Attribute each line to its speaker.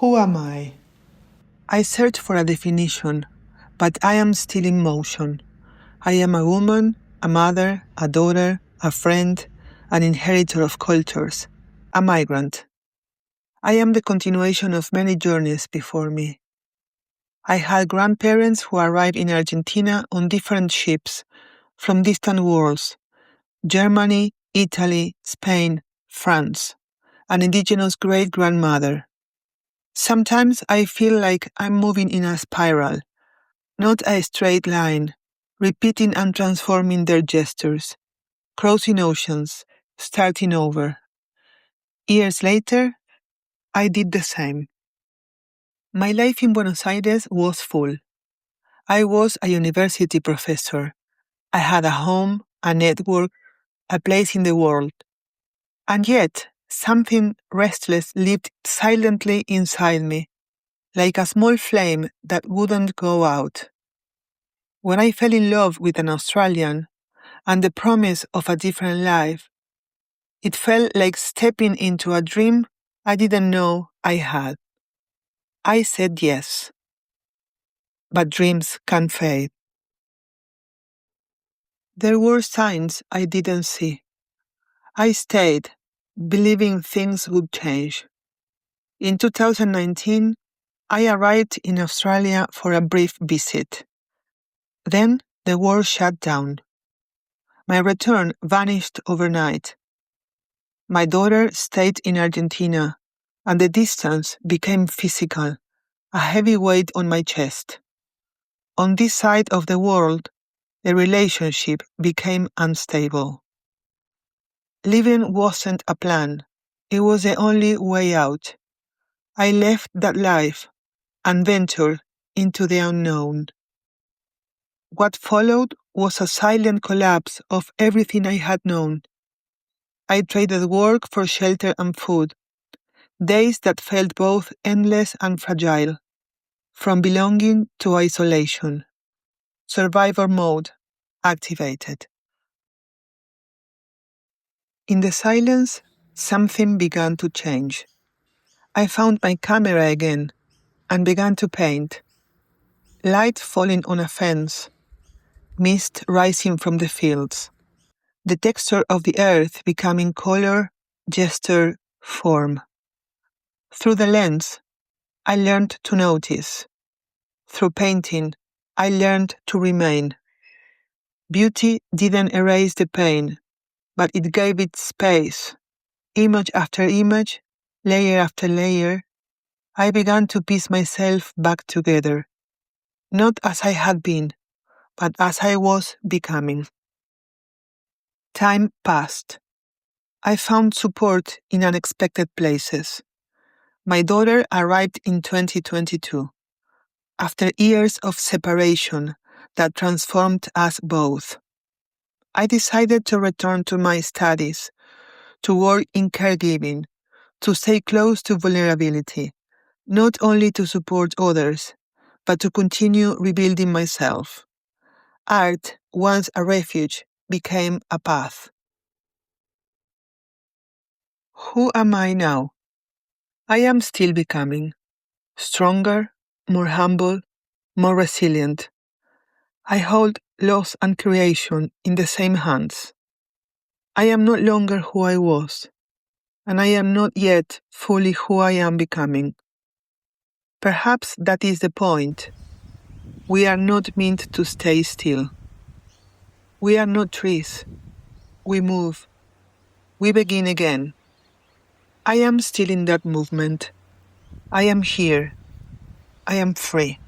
Speaker 1: Who am I? I search for a definition, but I am still in motion. I am a woman, a mother, a daughter, a friend, an inheritor of cultures, a migrant. I am the continuation of many journeys before me. I had grandparents who arrived in Argentina on different ships from distant worlds: Germany, Italy, Spain, France, an indigenous great-grandmother. Sometimes I feel like I'm moving in a spiral, not a straight line, repeating and transforming their gestures, crossing oceans, starting over. Years later, I did the same. My life in Buenos Aires was full. I was a university professor. I had a home, a network, a place in the world. And yet, something restless lived silently inside me, like a small flame that wouldn't go out. When I fell in love with an Australian and the promise of a different life, it felt like stepping into a dream I didn't know I had. I said yes. But dreams can fade. There were signs I didn't see. I stayed, believing things would change. In 2019, I arrived in Australia for a brief visit. Then the world shut down. My return vanished overnight. My daughter stayed in Argentina, and the distance became physical, a heavy weight on my chest. On this side of the world, the relationship became unstable. Living wasn't a plan. It was the only way out. I left that life and ventured into the unknown. What followed was a silent collapse of everything I had known. I traded work for shelter and food, days that felt both endless and fragile, from belonging to isolation. Survivor mode activated. In the silence, something began to change. I found my camera again and began to paint. Light falling on a fence, mist rising from the fields, the texture of the earth becoming color, gesture, form. Through the lens, I learned to notice. Through painting, I learned to remain. Beauty didn't erase the pain, but it gave it space. Image after image, layer after layer, I began to piece myself back together, not as I had been, but as I was becoming. Time passed. I found support in unexpected places. My daughter arrived in 2022, after years of separation that transformed us both. I decided to return to my studies, to work in caregiving, to stay close to vulnerability, not only to support others, but to continue rebuilding myself. Art, once a refuge, became a path. Who am I now? I am still becoming. Stronger, more humble, more resilient. I hold loss and creation in the same hands. I am no longer who I was, and I am not yet fully who I am becoming. Perhaps that is the point. We are not meant to stay still. We are not trees. We move. We begin again. I am still in that movement. I am here. I am free.